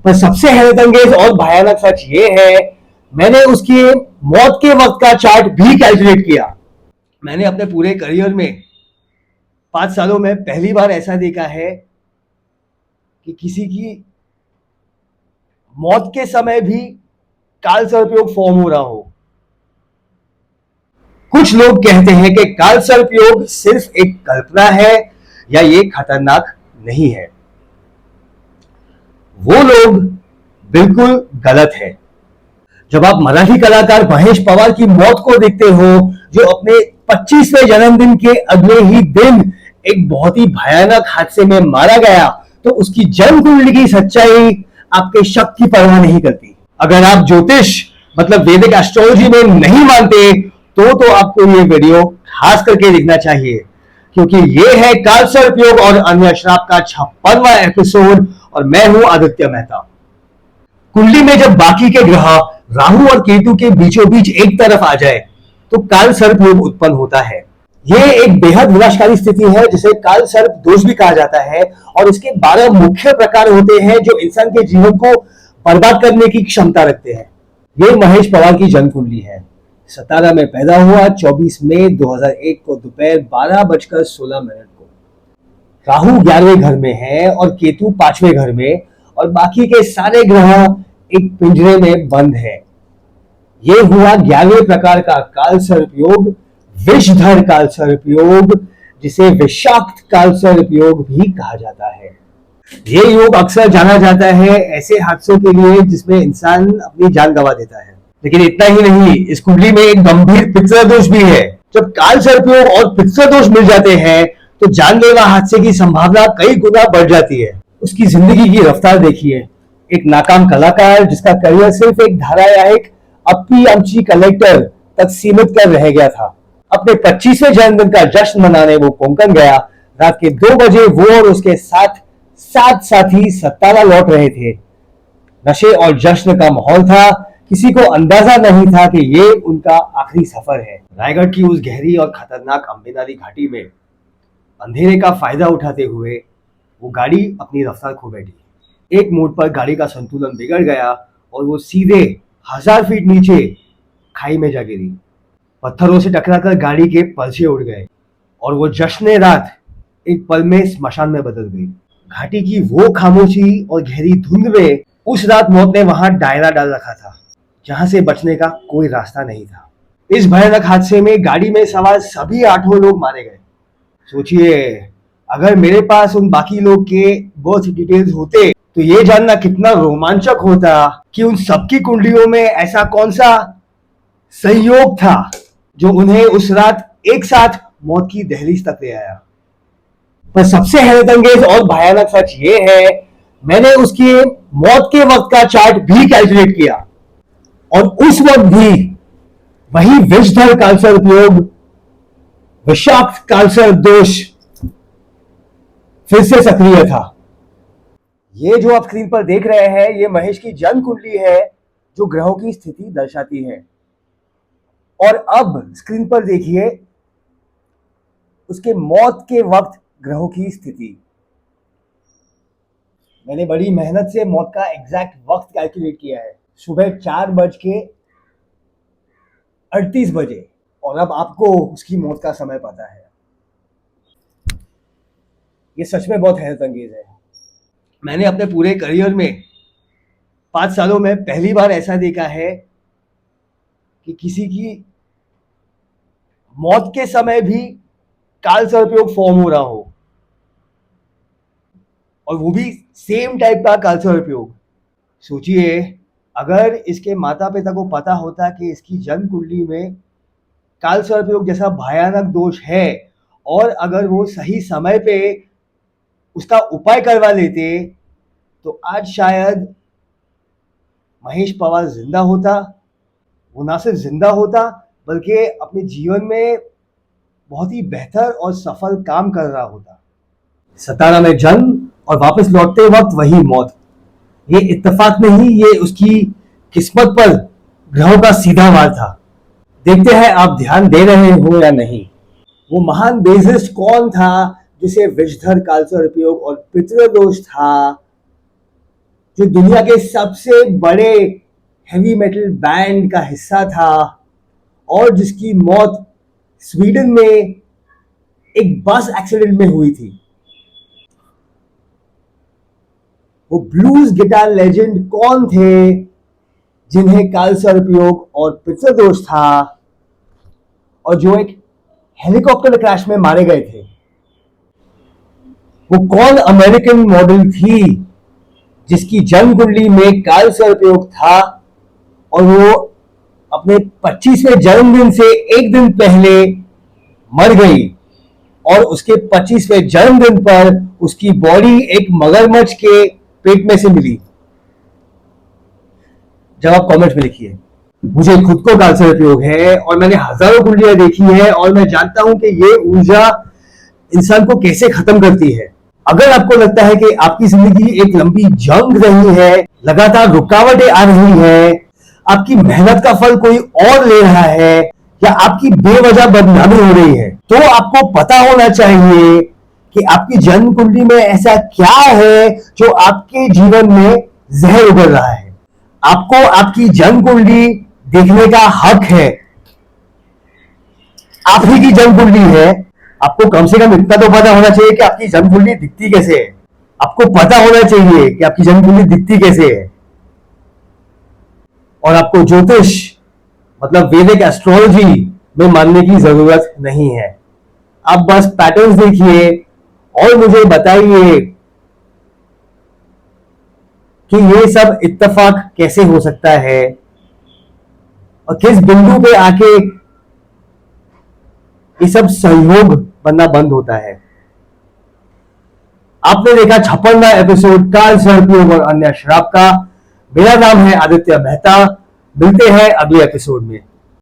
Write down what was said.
पर सबसे हैरत अंगेज और भयानक सच ये है, मैंने उसकी मौत के वक्त का चार्ट भी कैलकुलेट किया। मैंने अपने पूरे करियर में 5 सालों में पहली बार ऐसा देखा है कि किसी की मौत के समय भी काल सर्पयोग फॉर्म हो रहा हो। कुछ लोग कहते हैं कि काल सर्पयोग सिर्फ एक कल्पना है या ये खतरनाक नहीं है। वो लोग बिल्कुल गलत है। जब आप मराठी कलाकार महेश पवार की मौत को देखते हो, जो अपने 25वें जन्मदिन के अगले ही दिन एक बहुत ही भयानक हादसे में मारा गया, तो उसकी जन्म कुंडली की सच्चाई आपके शक की परवाह नहीं करती। अगर आप ज्योतिष मतलब वैदिक एस्ट्रोलॉजी में नहीं मानते तो आपको ये वीडियो खास करके देखना चाहिए, क्योंकि ये है काल सर्पयोग और अन्य श्राप का 56वां एपिसोड और मैं हूं आदित्य मेहता। कुंडली में जब बाकी के ग्रह राहु और केतु के बीचों बीच एक तरफ आ जाए तो काल सर्पयोग उत्पन्न होता है। यह एक बेहद विनाशकारी स्थिति है जिसे काल सर्प दोष भी कहा जाता है, और इसके 12 मुख्य प्रकार होते हैं जो इंसान के जीवन को बर्बाद करने की क्षमता रखते हैं। ये महेश पवार की जन्म कुंडली है। सतारा में पैदा हुआ, 24 मई 2001 को दोपहर 12:16 को। राहु 11वें घर में है और केतु 5वें घर में, और बाकी के सारे ग्रह एक पिंजरे में बंद है। ये हुआ 11वें प्रकार का काल सर्पयोग, विषधर काल सर्पयोग, जिसे विषाक्त काल सर्पयोग भी कहा जाता है। ये योग अक्सर जाना जाता है ऐसे हादसों के लिए जिसमें इंसान अपनी जान गंवा देता है। लेकिन इतना ही नहीं, इस कुंडली में एक गंभीर पितृदोष भी है। जब काल सर्पयोग और पितृदोष मिल जाते हैं तो जानलेवा हादसे की संभावना कई गुना बढ़ जाती है। उसकी जिंदगी की रफ्तार देखिए। एक नाकाम कलाकार जिसका करियर सिर्फ एक धारावाहिक अप्पी अमची कलेक्टर तक सीमित कर रह गया था। अपने 25वें जन्मदिन का जश्न मनाने वो कोंकण गया। रात के 2 बजे वो और उसके साथ 7 साथी सतारा लौट रहे थे। नशे और जश्न का माहौल था। किसी को अंदाजा नहीं था कि ये उनका आखिरी सफर है। रायगढ़ की उस गहरी और खतरनाक अंबेनारी घाटी में अंधेरे का फायदा उठाते हुए वो गाड़ी अपनी रफ्तार खो बैठी। एक मोड़ पर गाड़ी का संतुलन बिगड़ गया और वो सीधे 1000 फीट नीचे खाई में जा गिरी। पत्थरों से टकराकर गाड़ी के पलछे उड़ गए और वो जश्न रात एक पल में स्मशान में बदल गई। घाटी की वो खामोशी और गहरी धुंध में उस रात मौत ने वहां दायरा डाल रखा था, जहां से बचने का कोई रास्ता नहीं था। इस भयानक हादसे में गाड़ी में सवार सभी 8 लोग मारे गए। सोचिए, अगर मेरे पास उन बाकी लोग के बर्थ डिटेल्स होते तो ये जानना कितना रोमांचक होता कि उन सबकी कुंडलियों में ऐसा कौन सा संयोग था जो उन्हें उस रात एक साथ मौत की दहलीज तक ले आया। पर सबसे हैरत अंगेज और भयानक सच ये है, मैंने उसकी मौत के वक्त का चार्ट भी कैलकुलेट किया, और उस वक्त भी वही विषधर काल सर्पयोग, विषाक्त काल सर्प दोष फिर से सक्रिय था। ये जो आप स्क्रीन पर देख रहे हैं, ये महेश की जन्म कुंडली है जो ग्रहों की स्थिति दर्शाती है। और अब स्क्रीन पर देखिए उसके मौत के वक्त ग्रहों की स्थिति। मैंने बड़ी मेहनत से मौत का एग्जैक्ट वक्त कैलकुलेट किया है। सुबह 4:38 और अब आपको उसकी मौत का समय पता है। ये सच में बहुत हैरत अंगेज है। मैंने अपने पूरे करियर में 5 सालों में पहली बार ऐसा देखा है कि किसी की मौत के समय भी काल सर्पयोग फॉर्म हो रहा हो, और वो भी सेम टाइप का काल सर्पयोग। सोचिए, अगर इसके माता पिता को पता होता कि इसकी जन्म कुंडली में काल सर्पयोग जैसा भयानक दोष है, और अगर वो सही समय पे उसका उपाय करवा लेते तो आज शायद महेश पवार जिंदा होता। वो ना सिर्फ जिंदा होता बल्कि अपने जीवन में बहुत ही बेहतर और सफल काम कर रहा होता। सतारा में जन्म और वापस लौटते वक्त वही मौत। ये इत्तेफाक नहीं, ये उसकी किस्मत पर ग्रहों का सीधा वार था। देखते हैं आप ध्यान दे रहे हो या नहीं। वो महान बेसिस्ट कौन था जिसे विषधर काल सर्पयोग और पितृदोष था? जो दुनिया के सबसे बड़े हेवी मेटल बैंड का हिस्सा था और जिसकी मौत स्वीडन में एक बस एक्सीडेंट में हुई थी। वो ब्लूज गिटार लेजेंड कौन थे जिन्हें काल सर्पयोग और पितृदोष था और जो एक हेलीकॉप्टर क्रैश में मारे गए थे? वो कौन अमेरिकन मॉडल थी जिसकी जन्म कुंडली में काल सर्पयोग था और वो अपने 25वें जन्मदिन से एक दिन पहले मर गई और उसके 25वें जन्मदिन पर उसकी बॉडी एक मगरमच्छ के पेट में से मिली? जवाब कमेंट में लिखिए। मुझे खुद को काल सर्पयोग है और मैंने हजारों कुंडलियां देखी है और मैं जानता हूं कि ये ऊर्जा इंसान को कैसे खत्म करती है। अगर आपको लगता है कि आपकी जिंदगी एक लंबी जंग रही है, लगातार रुकावटें आ रही है, आपकी मेहनत का फल कोई और ले रहा है या आपकी बेवजह बदनामी हो रही है, तो आपको पता होना चाहिए कि आपकी जन्म कुंडली में ऐसा क्या है जो आपके जीवन में जहर उगल रहा है। आपको आपकी जन्म कुंडली देखने का हक है। आप ही की जन्म कुंडली है। आपको कम से कम इतना तो पता होना चाहिए कि आपकी जन्म कुंडली दिखती कैसे है। आपको पता होना चाहिए कि आपकी जन्म कुंडली दिखती कैसे है। और आपको ज्योतिष मतलब वैदिक एस्ट्रोलॉजी में मानने की जरूरत नहीं है। आप बस पैटर्न्स देखिए और मुझे बताइए कि ये सब इत्तेफाक कैसे हो सकता है और किस बिंदु पे आके ये सब सहयोग बनना बंद होता है। आपने देखा 56वां एपिसोड काल सर्पयोग और अन्य श्राप का। मेरा नाम है आदित्य मेहता। मिलते हैं अगले एपिसोड में।